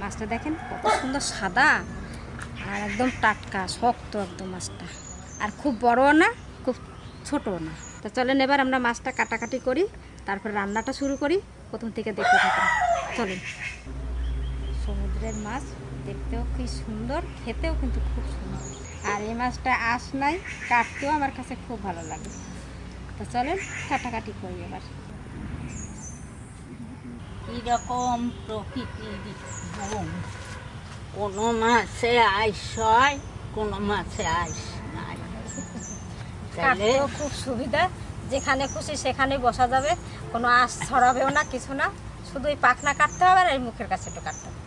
মাছটা দেখেন কত সুন্দর সাদা আর একদম টাটকা শক্ত একদম মাছটা, আর খুব বড়ও না খুব ছোটও না। তো চলেন এবার আমরা মাছটা কাটাকাটি করি, তারপর রান্নাটা শুরু করি। প্রথম থেকে দেখতে থাকুন, চলেন। সমুদ্রের মাছ দেখতেও খুব সুন্দর, খেতেও কিন্তু খুব সুন্দর, আর এই মাছটা আঁশ নাই, কাটতেও আমার কাছে খুব ভালো লাগে। তো চলেন কাটাকাটি করি এবার। এরকম প্রকৃতির গুণ, কোনো মাছে আইস হয়, কোনো মাছে আইস নাই। কাটতেও খুব সুবিধা, যেখানে খুশি সেখানে বসা যাবে, কোনো আঁশ ছড়াবেও না, কিছু না, শুধু এই পাখনা কাটতে হবে আর এই মুখের কাছে একটু কাটতে হবে।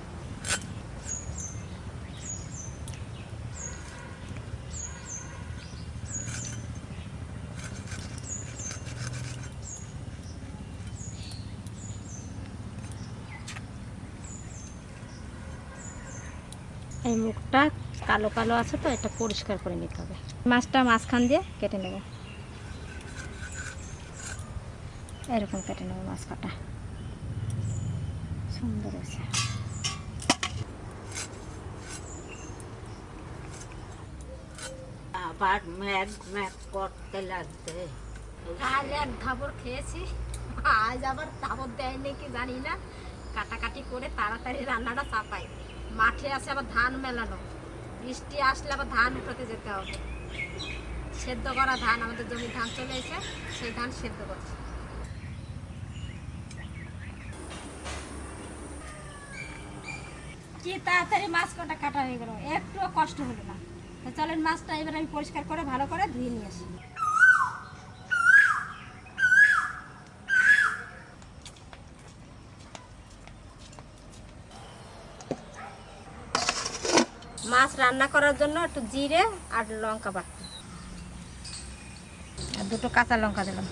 এই মুখটা কালো কালো আছে তো, এটা পরিষ্কার করে নিতে হবে। মাছটা মাঝখান দিয়ে কেটে নেব, এরকম কেটে নেব মাছ কাটা, সুন্দর আছে। আবার ম্যাগ ম্যাগ করতে লাগবে। কাল এক ধাবর খেয়েছি, আজ আবার ধাবর দেয় নাকি জানি না। কাটাকাটি করে তাড়াতাড়ি রান্নাটা চাপাই, মাঠে আছে আবার ধান মেলানো, বৃষ্টি আসলে আবার ধান উঠাতে যেতে হবে। সেদ্ধ করা ধান, আমাদের জমির ধান চলে এসে সেই ধান সেদ্ধ করছে। কি তাড়াতাড়ি মাছ কটা কাটা হয়ে গেল, একটুও কষ্ট হলো না। তো চলেন মাছটা এবার আমি পরিষ্কার করে ভালো করে ধুয়ে নিয়ে আসি। মাছ রান্না করার জন্য একটু জিরে আর লঙ্কা বাটতে, আর দুটো কাঁচা লঙ্কা দিলাম।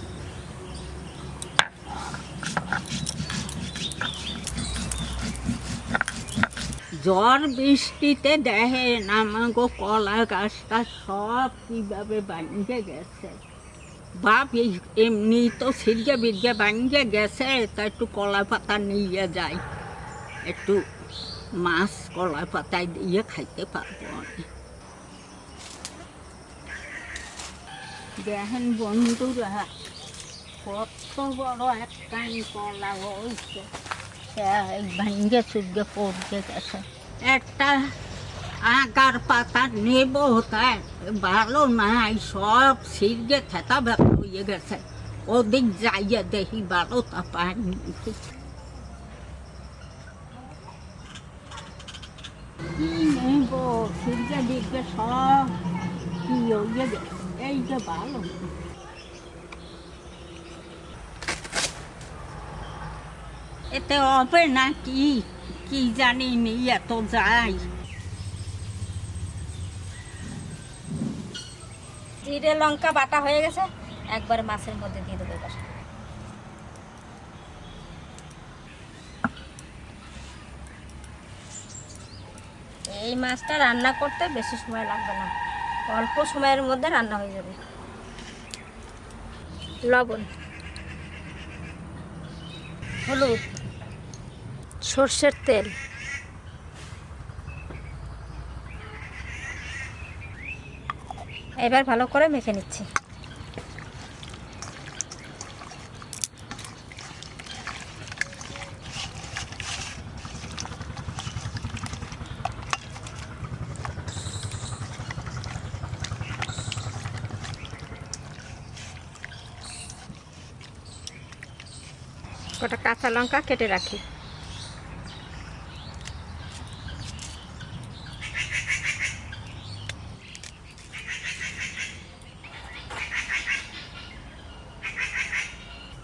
ঝড় বৃষ্টিতে দেখেন আমাকে কলা গাছটা সব কিভাবে ভাঙে গেছে। বাপ এমনি তো সিরগে বিরগে ভাঙে গেছে, তা একটু কলা পাতা নিয়ে যাই, একটু মাছ কলা পাতায় দিয়ে খাইতে পারবো আমি। দেখেন বন্ধুরা, কত বড় একটাই কলা হয়েছে, ভাঙ্গে চুগে পড়ে গেছে। একটা আগার পাতা নেব, তাই ভালো নাই, সব সিরগে থেতা ব্যথা হয়ে গেছে। ওদিক যাইয়া দেখি ভালো তা পাইনি। কি নেব, সিরগে দিকে সব কি হয়ে গেছে, এই যে ভালো। এতে হবে না কি, কি জানি নি, এত যাই। জিরে লঙ্কা বাটা হয়ে গেছে, একবারে মাছের মধ্যে দিয়ে দেবো এবার। এই মাছটা রান্না করতে বেশি সময় লাগবে না, অল্প সময়ের মধ্যে রান্না হয়ে যাবে। লবণ, হলুদ, সর্ষের তেল, এবার ভালো করে মেখে নিচ্ছি। কটা কাঁচা লঙ্কা কেটে রাখি,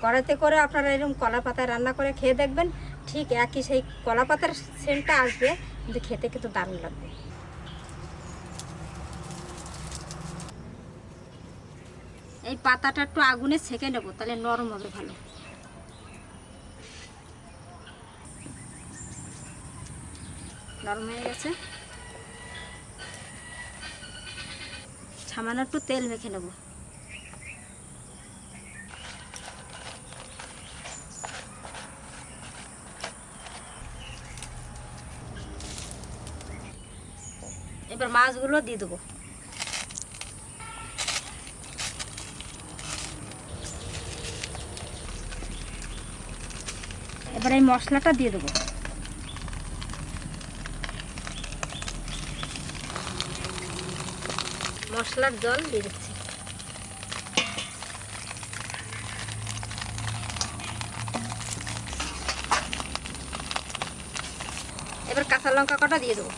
কড়াইতে করে আপনারা এরকম কলা পাতায় রান্না করে খেয়ে দেখবেন, ঠিক একই সেই কলা পাতার সেন্টটা আসবে, কিন্তু খেতে কিন্তু দারুণ লাগবে। এই পাতাটা একটু আগুনে ছেঁকে নেবো, তাহলে নরম হবে ভালো। নরম হয়ে গেছে, সামান্য একটু তেল মেখে নেব। এবার মাছগুলো দিয়ে দেবো। এবার এই মশলাটা দিয়ে দেবো। মশলার জল দিয়ে দিচ্ছি। এবার কাঁচা লঙ্কা কটা দিয়ে দেবো।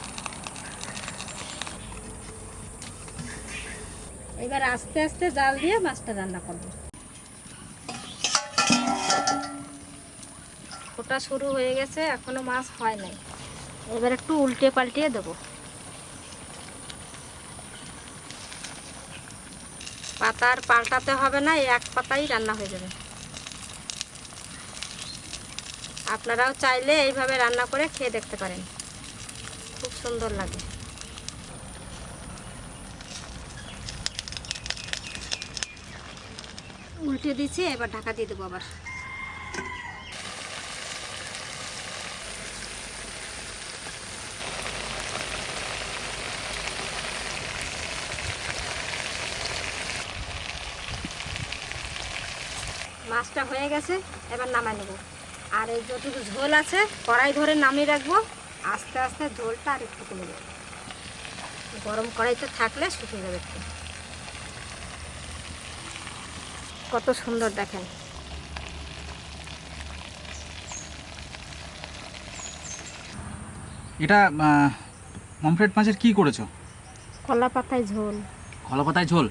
এবার আস্তে আস্তে জাল দিয়ে মাছটা রান্না করবো। ফোটা শুরু হয়ে গেছে, এখনো মাছ হয় নাই। এবার একটু উল্টে পাল্টিয়ে দেবো। পাতার পাল্টাতে হবে না, এক পাতাই রান্না হয়ে যাবে। আপনারাও চাইলে এইভাবে রান্না করে খেয়ে দেখতে পারেন, খুব সুন্দর লাগে। উল্টে দিচ্ছি, এবার ঢাকা দিয়ে দেবো আবার। মাছটা হয়ে গেছে, এবার নামাই নেব। আর এই যতটুকু ঝোল আছে কড়াই ধরে নামিয়ে রাখবো। আস্তে আস্তে ঝোলটা আর একটু কমে যাবে, গরম কড়াইতে থাকলে শুকিয়ে যাবে একটু। কত সুন্দর দেখেন। এটা পমফ্রেট মাছের কি করেছো? কলা পাতায় ঝোল। কলা পাতায় ঝোল?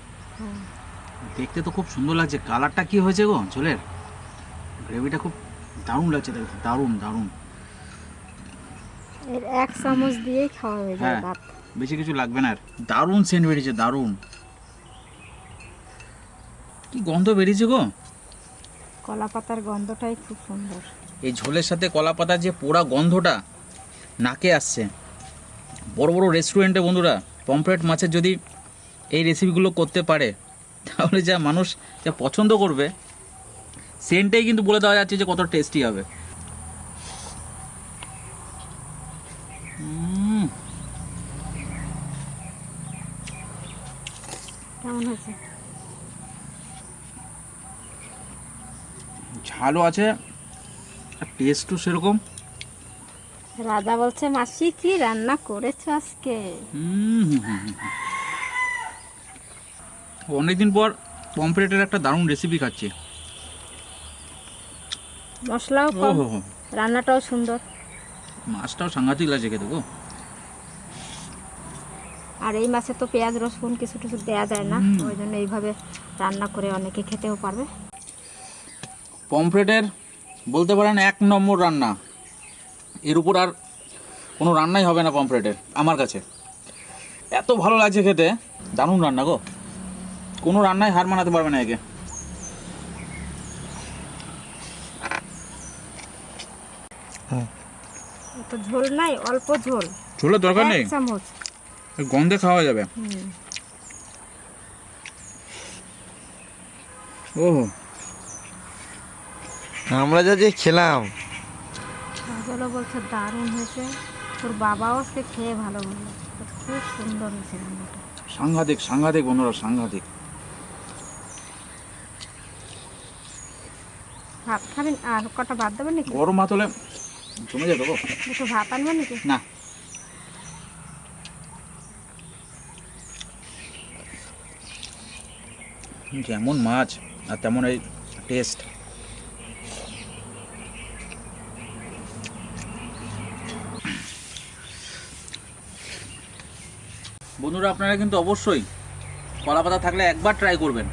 দেখতে তো খুব সুন্দর লাগছে। কালারটা কি হয়েছে গো ঝোলের? গ্রেভিটা খুব দারুণ লাগছে, দেখো দারুণ দারুণ। এর 1 চামচ দিয়েই খাওয়া হয়ে যায় হ্যাঁ, ভাত। বেশি কিছু লাগবে না আর। দারুণ সেন্ট বেরিয়েছে, দারুণ। কি গন্ধ বেরিয়েছে গো! কলা পাতার গন্ধটাই খুব সুন্দর। এই ঝোলের সাথে কলা পাতার যে পোড়া গন্ধটা নাকে আসছে। বড় বড় রেস্টুরেন্টে বন্ধুরা পমফ্রেট মাছের যদি এই রেসিপিগুলো করতে পারে, তাহলে যা মানুষ যা পছন্দ করবে, সেন্টেই কিন্তু বলে দেওয়া যাচ্ছে যে কত টেস্টি হবে। কেমন হয়েছে? ঝালও আছে, আর টেস্টও সেরকম। রাজা বলছে, মাসি কি রান্না করেছো আজকে? অনেকদিন পর পমফ্রেটের একটা দারুণ রেসিপি খাচ্ছি। মশলাও কম, ওহো, রান্নাটাও সুন্দর। মাছটাও সাংঘাতিক লাগছে খেতে গো। আর এই মাছে তো পেঁয়াজ রসুন কিছু কিছু দেওয়া যায় না, ওই জন্য এইভাবে রান্না করে অনেকে খেতেও পারবে। পমফ্রেটের বলতে পারেন 1 নম্বর রান্না। এর উপর আর কোনো রান্নাই হবে না পমফ্রেটের আমার কাছে। এত ভালো লাগছে খেতে, দারুণ রান্না গো। কোনো রান্নায় হার মানাতে পারবে না একে। তো ঝোল নাই, অল্প ঝোল, ঝোলের দরকার নেই, 1 চামচ। গন্ধে খাওয়া যাবে। ওহো, আমরা যা যে খেলাম, রাজালো বলছে দারুণ হয়েছে। তোর বাবাও আজকে খেয়ে ভালো বললো, খুব সুন্দর হয়েছে রান্নাটা। সাংঘাতিক সাংঘাতিক বন্ধুরা, সাংঘাতিক। ভাত খাবেন? আর কটা ভাত দেবেন নাকি? গরম ভাত হলে জমে যাবে গো। একটু ভাত আনবেন নাকি? না, যেমন মাছ আর তেমন এই টেস্ট। বন্ধুরা আপনারা কিন্তু অবশ্যই কলা পাতা থাকলে একবার ট্রাই করবেন,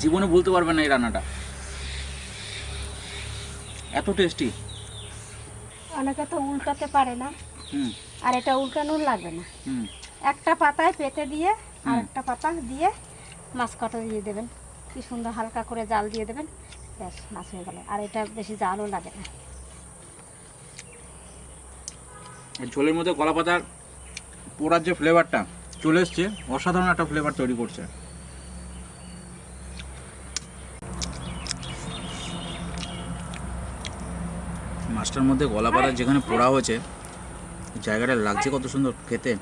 জীবনে ভুলতে পারবেন না এই রান্নাটা, এত টেস্টি। অনেকে তো উল্টাতে পারে না, হুম আর এটা উল্টানো লাগবে না। হুম একটা পাতায় পেতে দিয়ে আর একটা পাতা দিয়ে মাছ কাটা দিয়ে দেবেন, কি সুন্দর হালকা করে জাল দিয়ে দেবেন, ব্যাস মাছ হয়ে গেল। আর এটা বেশি জালও লাগে না। এই ঝোলের মধ্যে কলা পাতার পোড়ার যে ফ্লেভারটা চলে এসছে, অসাধারণ একটা ফ্লেভার তৈরি করছে। মাছটার মধ্যে গলা পাতা যেখানে পোড়া হয়েছে, জায়গাটা লাগছে কত সুন্দর খেতে।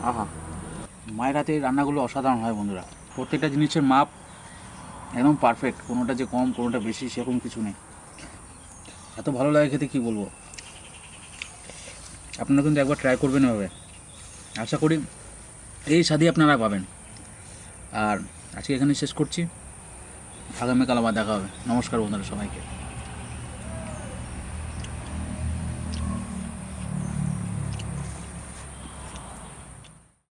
আহা, মায়ের হাতে এই রান্নাগুলো অসাধারণ হয় বন্ধুরা। প্রত্যেকটা জিনিসের মাপ একদম পারফেক্ট, কোনোটা যে কম কোনোটা বেশি সেরকম কিছু নেই। এত ভালো লাগে খেতে কী বলবো। আপনারা কিন্তু একবার ট্রাই করবেন এভাবে, আশা করি এই স্বাদই আপনারা পাবেন। আর আজকে এখানে শেষ করছি, আগামীকাল আবার দেখা হবে। নমস্কার বন্ধুরা সবাইকে।